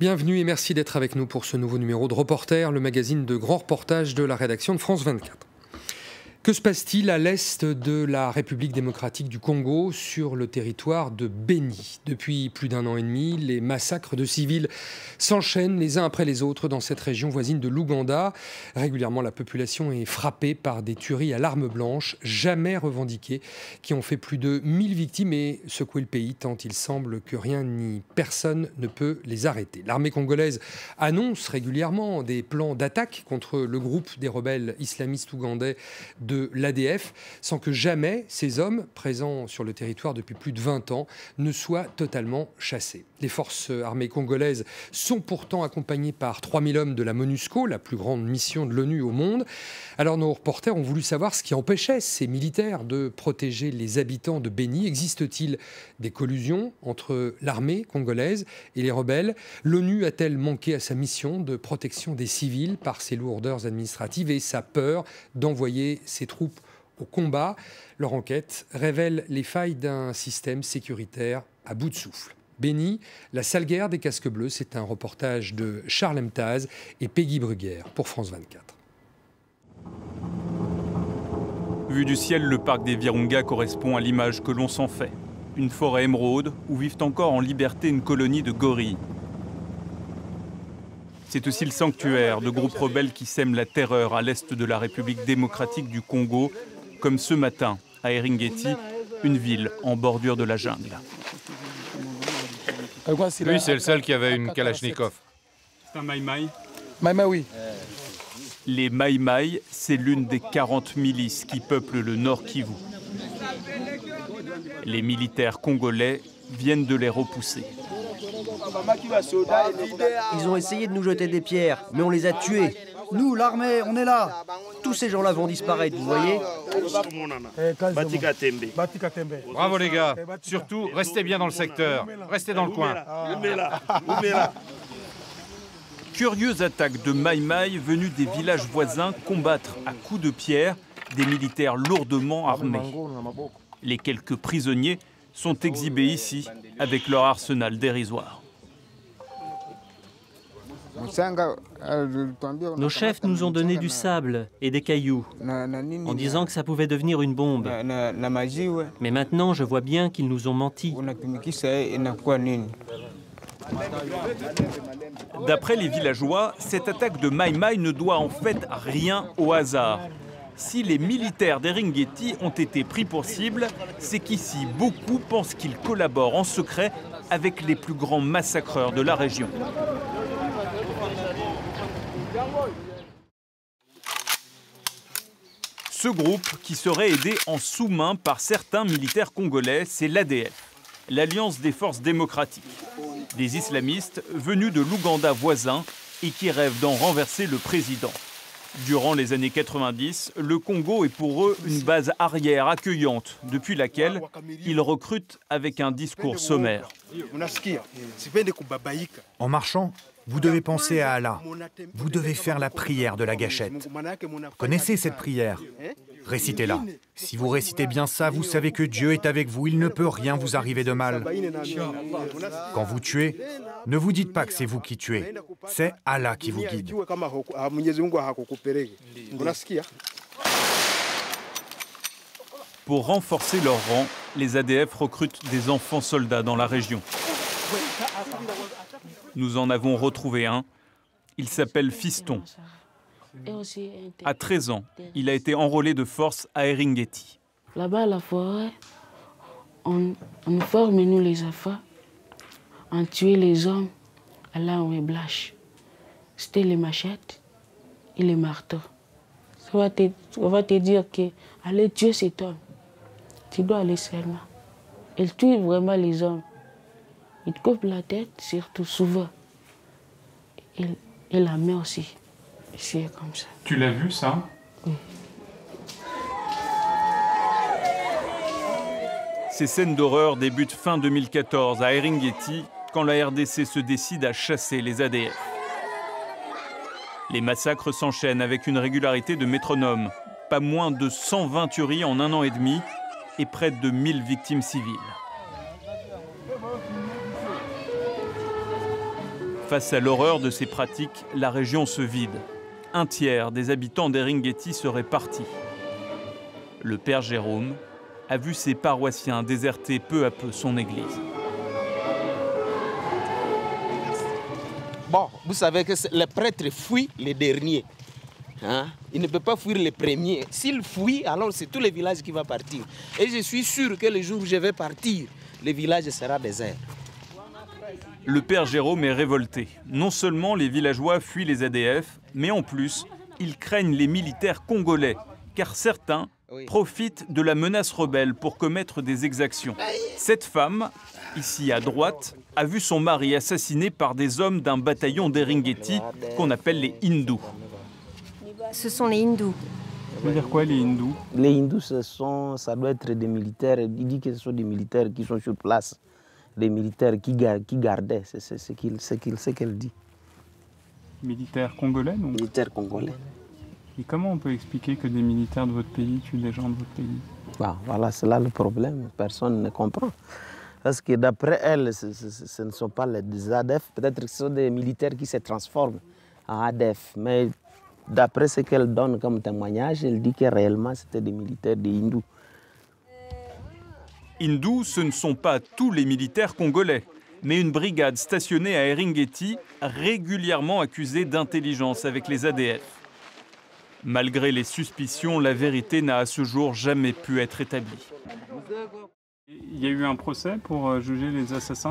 Bienvenue et merci d'être avec nous pour ce nouveau numéro de Reporter, le magazine de grands reportages de la rédaction de France 24. Que se passe-t-il à l'est de la République démocratique du Congo, sur le territoire de Béni? Depuis plus d'un an et demi, les massacres de civils s'enchaînent les uns après les autres dans cette région voisine de l'Ouganda. Régulièrement, la population est frappée par des tueries à l'arme blanche, jamais revendiquées, qui ont fait plus de 1000 victimes et secoué le pays, tant il semble que rien ni personne ne peut les arrêter. L'armée congolaise annonce régulièrement des plans d'attaque contre le groupe des rebelles islamistes ougandais de l'ADF, sans que jamais ces hommes, présents sur le territoire depuis plus de 20 ans, ne soient totalement chassés. Les forces armées congolaises sont pourtant accompagnées par 3000 hommes de la MONUSCO, la plus grande mission de l'ONU au monde. Alors nos reporters ont voulu savoir ce qui empêchait ces militaires de protéger les habitants de Béni. Existe-t-il des collusions entre l'armée congolaise et les rebelles? L'ONU a-t-elle manqué à sa mission de protection des civils par ses lourdeurs administratives et sa peur d'envoyer ses troupes au combat? Leur enquête révèle les failles d'un système sécuritaire à bout de souffle. Béni, la sale guerre des casques bleus, c'est un reportage de Charles Emtaz et Peggy Bruguère pour France 24. Vu du ciel, le parc des Virunga correspond à l'image que l'on s'en fait. Une forêt émeraude où vivent encore en liberté une colonie de gorilles. C'est aussi le sanctuaire de groupes rebelles qui sèment la terreur à l'est de la République démocratique du Congo, comme ce matin à Eringeti, une ville en bordure de la jungle. Lui, c'est le seul qui avait une Kalachnikov. C'est un Maï-Maï. Maï-Maï, oui. Les Maï-Maï, c'est l'une des 40 milices qui peuplent le Nord Kivu. Les militaires congolais viennent de les repousser. Ils ont essayé de nous jeter des pierres, mais on les a tués. Nous, l'armée, on est là. Tous ces gens-là vont disparaître, vous voyez. Bravo les gars. Surtout, restez bien dans le secteur. Restez dans le coin. Curieuse attaque de Maï-Maï venus des villages voisins combattre à coups de pierre des militaires lourdement armés. Les quelques prisonniers sont exhibés ici avec leur arsenal dérisoire. Nos chefs nous ont donné du sable et des cailloux, en disant que ça pouvait devenir une bombe. Mais maintenant, je vois bien qu'ils nous ont menti. D'après les villageois, cette attaque de Maï-Maï ne doit en fait rien au hasard. Si les militaires d'Eringeti ont été pris pour cible, c'est qu'ici, beaucoup pensent qu'ils collaborent en secret avec les plus grands massacreurs de la région. Ce groupe, qui serait aidé en sous-main par certains militaires congolais, c'est l'ADF, l'Alliance des forces démocratiques. Des islamistes venus de l'Ouganda voisin et qui rêvent d'en renverser le président. Durant les années 90, le Congo est pour eux une base arrière accueillante, depuis laquelle ils recrutent avec un discours sommaire. En marchant, vous devez penser à Allah. Vous devez faire la prière de la gâchette. Vous connaissez cette prière? Récitez-la. Si vous récitez bien ça, vous savez que Dieu est avec vous, il ne peut rien vous arriver de mal. Quand vous tuez, ne vous dites pas que c'est vous qui tuez, c'est Allah qui vous guide. Pour renforcer leur rang, les ADF recrutent des enfants soldats dans la région. Nous en avons retrouvé un. Il s'appelle Fiston. À 13 ans, il a été enrôlé de force à Eringeti. Là-bas, à la forêt, on forme, nous les enfants, on tuait les hommes à l'arme blanche. C'était les machettes et les marteaux. On va te dire que allez tuer cet homme. Tu dois aller seulement. Il tue vraiment les hommes. Il te coupe la tête, surtout souvent. Et la main aussi. C'est comme ça. Tu l'as vu, ça? Oui. Ces scènes d'horreur débutent fin 2014 à Eringeti, quand la RDC se décide à chasser les ADF. Les massacres s'enchaînent avec une régularité de métronome. Pas moins de 120 tueries en un an et demi et près de 1000 victimes civiles. Face à l'horreur de ces pratiques, la région se vide. Un tiers des habitants d'Eringeti seraient partis. Le père Jérôme a vu ses paroissiens déserter peu à peu son église. Bon, vous savez que les prêtres fuient les derniers. Hein? Ils ne peuvent pas fuir les premiers. S'ils fuient, alors c'est tout le village qui va partir. Et je suis sûr que le jour où je vais partir, le village sera désert. Le père Jérôme est révolté. Non seulement les villageois fuient les ADF, mais en plus, ils craignent les militaires congolais, car certains profitent de la menace rebelle pour commettre des exactions. Cette femme, ici à droite, a vu son mari assassiné par des hommes d'un bataillon d'Eringeti qu'on appelle les hindous. Ce sont les hindous. Ça veut dire quoi les hindous? Les hindous, ça doit être des militaires. Il dit que ce sont des militaires qui sont sur place. Des militaires qui gardaient, c'est ce qu'elle dit. Militaires congolais donc? Militaires congolais. Et comment on peut expliquer que des militaires de votre pays tuent des gens de votre pays? Voilà, c'est là le problème. Personne ne comprend. Parce que d'après elle, ce ne sont pas des ADF. Peut-être que ce sont des militaires qui se transforment en ADF. Mais d'après ce qu'elle donne comme témoignage, elle dit que réellement c'était des militaires des hindous. Hindous, ce ne sont pas tous les militaires congolais, mais une brigade stationnée à Eringeti, régulièrement accusée d'intelligence avec les ADF. Malgré les suspicions, la vérité n'a à ce jour jamais pu être établie. Il y a eu un procès pour juger les assassins?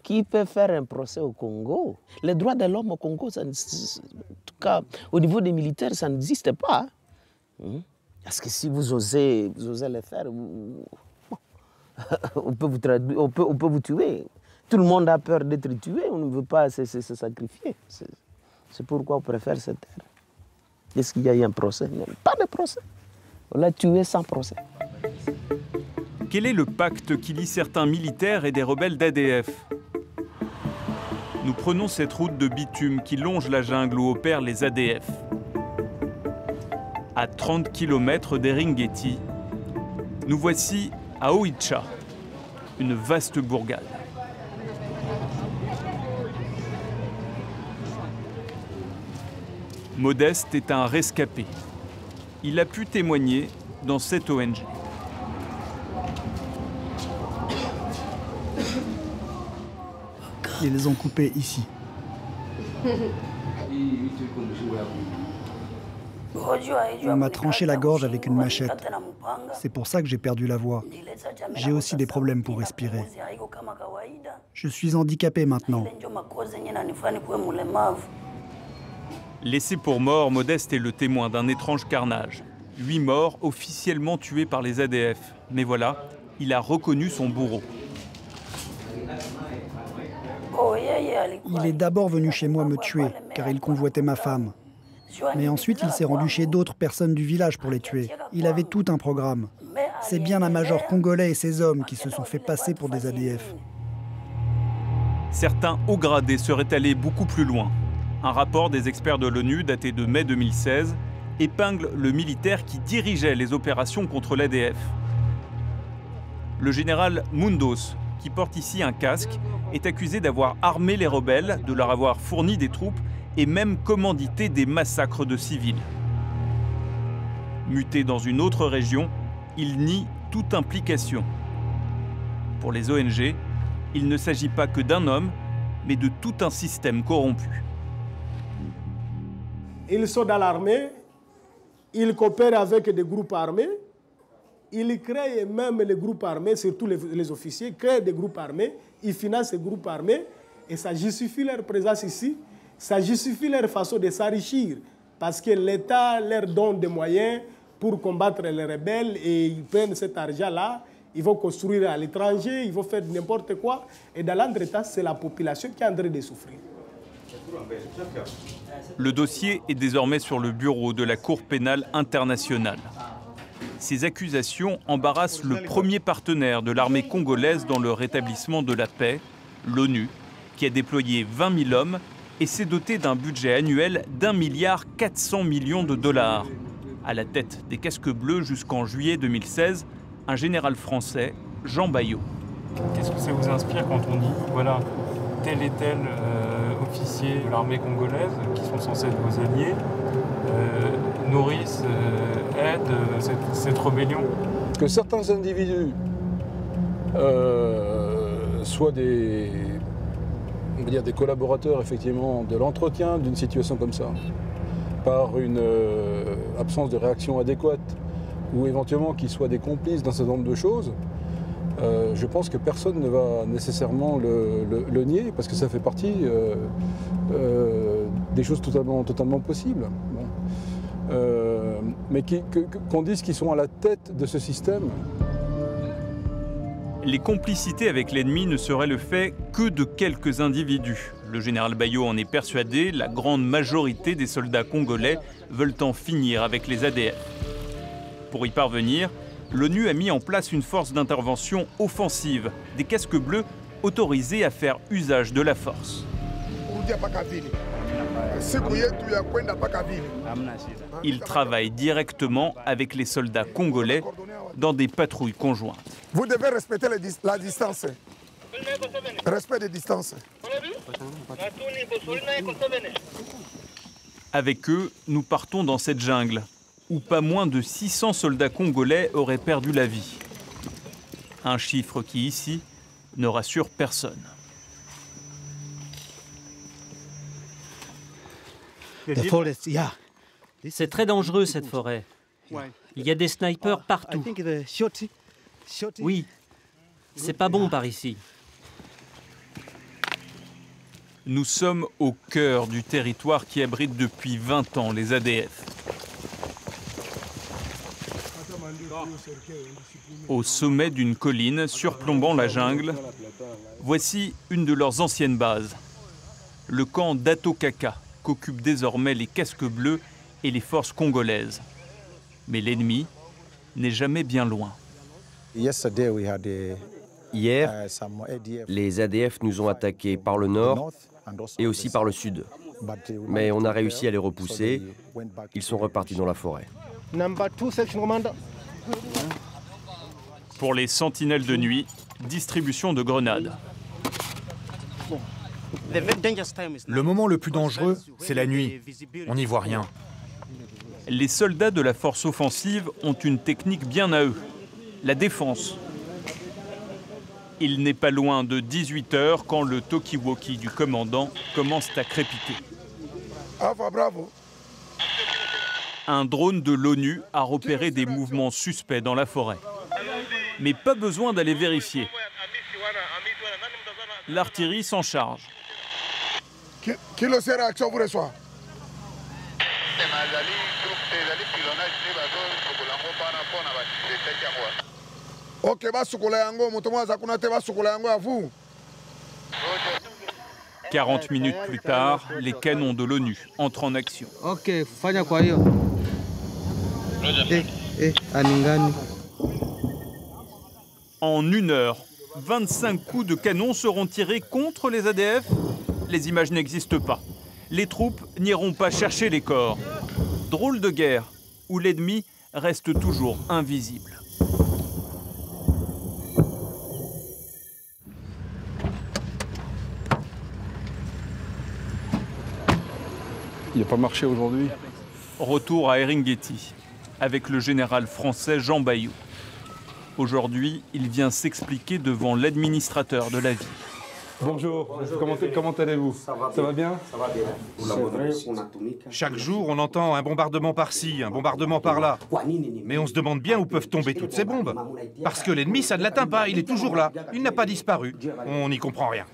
Qui peut faire un procès au Congo? Les droits de l'homme au Congo, en tout cas au niveau des militaires, ça n'existe pas. Parce que si vous osez le faire, on peut vous tuer. Tout le monde a peur d'être tué, on ne veut pas se sacrifier. C'est pourquoi on préfère se taire. Est-ce qu'il y a eu un procès? Non, pas de procès. On l'a tué sans procès. Quel est le pacte qui lie certains militaires et des rebelles d'ADF? Nous prenons cette route de bitume qui longe la jungle où opèrent les ADF. À 30 km d'Eringeti, nous voici à Oicha, une vaste bourgade. Modeste est un rescapé. Il a pu témoigner dans cette ONG. Ils les ont coupés ici. On m'a tranché la gorge avec une machette. C'est pour ça que j'ai perdu la voix. J'ai aussi des problèmes pour respirer. Je suis handicapé maintenant. Laissé pour mort, Modeste est le témoin d'un étrange carnage. 8 morts officiellement tués par les ADF. Mais voilà, il a reconnu son bourreau. Il est d'abord venu chez moi me tuer, car il convoitait ma femme. Mais ensuite, il s'est rendu chez d'autres personnes du village pour les tuer. Il avait tout un programme. C'est bien un major congolais et ses hommes qui se sont fait passer pour des ADF. Certains hauts gradés seraient allés beaucoup plus loin. Un rapport des experts de l'ONU, daté de mai 2016, épingle le militaire qui dirigeait les opérations contre l'ADF. Le général Mundos, qui porte ici un casque, est accusé d'avoir armé les rebelles, de leur avoir fourni des troupes et même commandité des massacres de civils. Muté dans une autre région, il nie toute implication. Pour les ONG, il ne s'agit pas que d'un homme, mais de tout un système corrompu. Ils sont dans l'armée, ils coopèrent avec des groupes armés, ils créent même les groupes armés, surtout les officiers, créent des groupes armés, ils financent ces groupes armés et ça justifie leur présence ici, ça justifie leur façon de s'enrichir parce que l'État leur donne des moyens pour combattre les rebelles et ils prennent cet argent-là, ils vont construire à l'étranger, ils vont faire n'importe quoi et dans l'entretemps, c'est la population qui est en train de souffrir. Le dossier est désormais sur le bureau de la Cour pénale internationale. Ces accusations embarrassent le premier partenaire de l'armée congolaise dans le rétablissement de la paix, l'ONU, qui a déployé 20 000 hommes et s'est doté d'un budget annuel d'1,4 milliard de dollars. À la tête des casques bleus jusqu'en juillet 2016, un général français, Jean Baillot. Qu'est-ce que ça vous inspire quand on dit, voilà, tel et tel officiers de l'armée congolaise, qui sont censés être vos alliés, nourrissent, aident cette rébellion. Que certains individus soient des collaborateurs effectivement de l'entretien d'une situation comme ça, par une absence de réaction adéquate, ou éventuellement qu'ils soient des complices d'un certain nombre de choses, je pense que personne ne va nécessairement le nier, parce que ça fait partie des choses totalement possibles. Mais qu'on dise qu'ils sont à la tête de ce système. Les complicités avec l'ennemi ne seraient le fait que de quelques individus. Le général Bayo en est persuadé, la grande majorité des soldats congolais veulent en finir avec les ADF. Pour y parvenir, l'ONU a mis en place une force d'intervention offensive, des casques bleus autorisés à faire usage de la force. Ils travaillent directement avec les soldats congolais dans des patrouilles conjointes. Vous devez respecter la distance. Respect des distances. Avec eux, nous partons dans cette jungle, où pas moins de 600 soldats congolais auraient perdu la vie. Un chiffre qui, ici, ne rassure personne. C'est très dangereux, cette forêt. Il y a des snipers partout. Oui, c'est pas bon par ici. Nous sommes au cœur du territoire qui abrite depuis 20 ans les ADF. Au sommet d'une colline surplombant la jungle, voici une de leurs anciennes bases. Le camp d'Atokaka, qu'occupent désormais les casques bleus et les forces congolaises. Mais l'ennemi n'est jamais bien loin. Hier, les ADF nous ont attaqués par le nord et aussi par le sud. Mais on a réussi à les repousser. Ils sont repartis dans la forêt. Pour les sentinelles de nuit, distribution de grenades. Le moment le plus dangereux, c'est la nuit. On n'y voit rien. Les soldats de la force offensive ont une technique bien à eux, la défense. Il n'est pas loin de 18 h quand le talkie-walkie du commandant commence à crépiter. Un drone de l'ONU a repéré des mouvements suspects dans la forêt. Mais pas besoin d'aller vérifier. L'artillerie s'en charge. Qui le sait réaction vous reçoit? Ok, va sukola yango, motomo za kuna te va sukola yango à vous. 40 minutes plus tard, les canons de l'ONU entrent en action. Ok, fanya kwa hiyo. Aningani. En 1 heure, 25 coups de canon seront tirés contre les ADF. Les images n'existent pas. Les troupes n'iront pas chercher les corps. Drôle de guerre où l'ennemi reste toujours invisible. Il n'a pas marché aujourd'hui. Retour à Eringeti, avec le général français Jean Bayo. Aujourd'hui, il vient s'expliquer devant l'administrateur de la ville. Bonjour, comment allez-vous? Ça va bien? Ça va bien. Chaque jour, on entend un bombardement par-ci, un bombardement par-là. Mais on se demande bien où peuvent tomber toutes ces bombes. Parce que l'ennemi, ça ne l'atteint pas, il est toujours là. Il n'a pas disparu. On n'y comprend rien.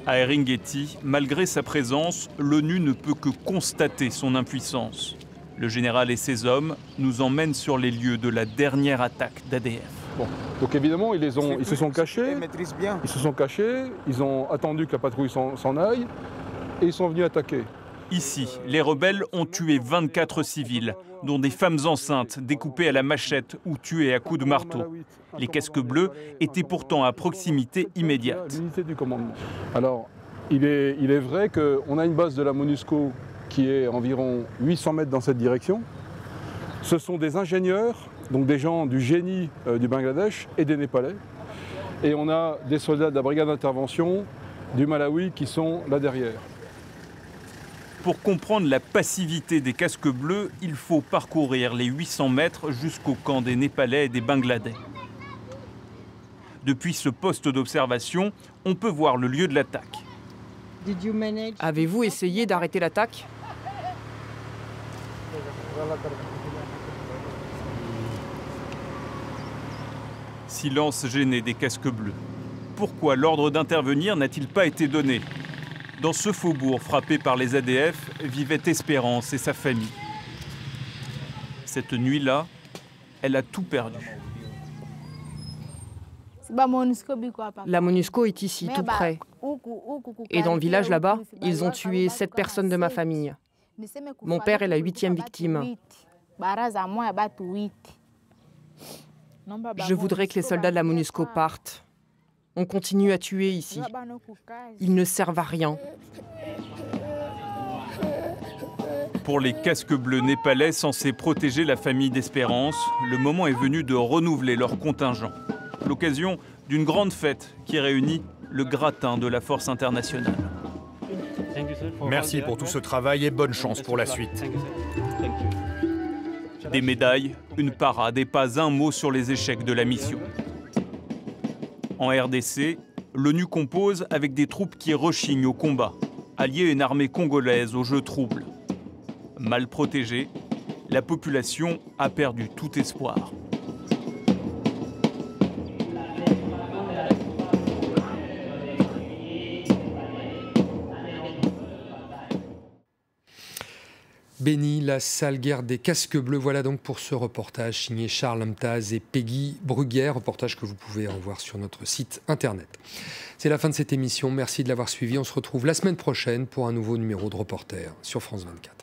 À Eringeti, malgré sa présence, l'ONU ne peut que constater son impuissance. Le général et ses hommes nous emmènent sur les lieux de la dernière attaque d'ADF. Bon. Donc évidemment, ils se sont cachés, ils ont attendu que la patrouille s'en aille et ils sont venus attaquer. Ici, les rebelles ont tué 24 civils, dont des femmes enceintes découpées à la machette ou tuées à coups de marteau. Les casques bleus étaient pourtant à proximité immédiate. L'unité du commandement. Alors, il est vrai qu'on a une base de la MONUSCO qui est environ 800 mètres dans cette direction. Ce sont des ingénieurs, donc des gens du génie du Bangladesh et des Népalais. Et on a des soldats de la brigade d'intervention du Malawi qui sont là derrière. Pour comprendre la passivité des casques bleus, il faut parcourir les 800 mètres jusqu'au camp des Népalais et des Bangladais. Depuis ce poste d'observation, on peut voir le lieu de l'attaque. Avez-vous essayé d'arrêter l'attaque? Silence gêné des casques bleus. Pourquoi l'ordre d'intervenir n'a-t-il pas été donné? Dans ce faubourg frappé par les ADF vivait Espérance et sa famille. Cette nuit-là, elle a tout perdu. La MONUSCO est ici, tout près. Et dans le village là-bas, ils ont tué 7 personnes de ma famille. Mon père est la 8e victime. Je voudrais que les soldats de la MONUSCO partent. On continue à tuer ici. Ils ne servent à rien. Pour les casques bleus népalais censés protéger la famille d'Espérance, le moment est venu de renouveler leur contingent. L'occasion d'une grande fête qui réunit le gratin de la force internationale. Merci pour tout ce travail et bonne chance pour la suite. Des médailles, une parade et pas un mot sur les échecs de la mission. En RDC, l'ONU compose avec des troupes qui rechignent au combat, alliées à une armée congolaise aux jeux troubles. Mal protégée, la population a perdu tout espoir. Béni, la sale guerre des casques bleus. Voilà donc pour ce reportage signé Charles Amtaz et Peggy Bruguière, reportage que vous pouvez en voir sur notre site internet. C'est la fin de cette émission, merci de l'avoir suivi. On se retrouve la semaine prochaine pour un nouveau numéro de Reporter sur France 24.